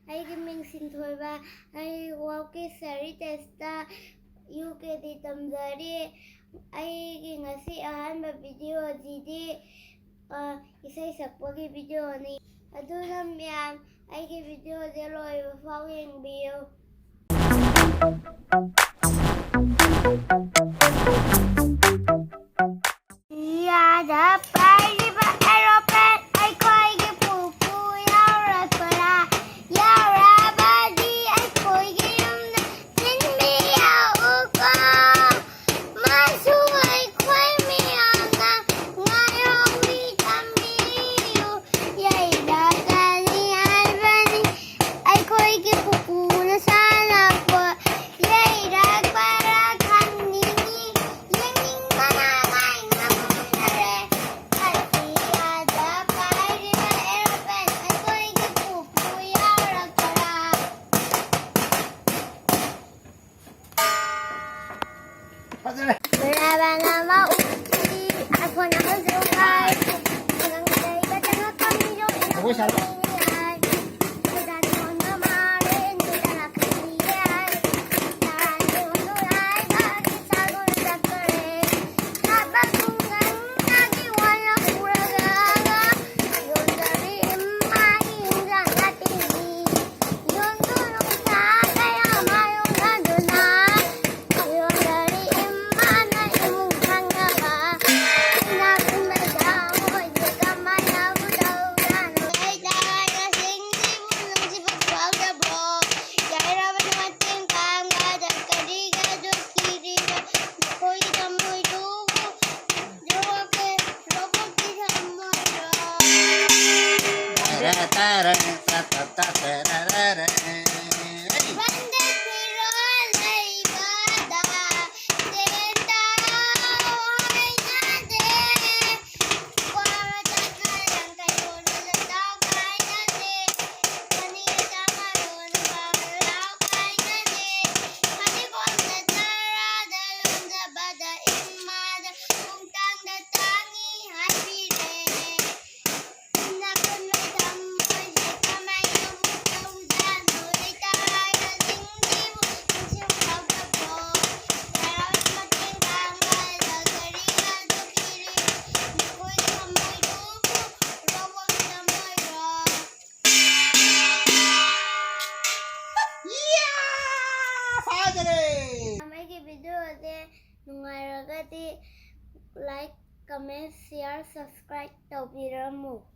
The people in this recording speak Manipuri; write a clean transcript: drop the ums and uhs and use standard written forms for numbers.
eigi Ningthou ai walkie sari testa UKD tamzari eigi ngasi ahanba video jidi eshei sakpagi video ni aduna miyam eigi video je loiba faw yengbiyo. Nama uji aku nak berjuang dengan kita tengah kami jauh. Nungairagadi like, comment, share, subscribe tawbiramu.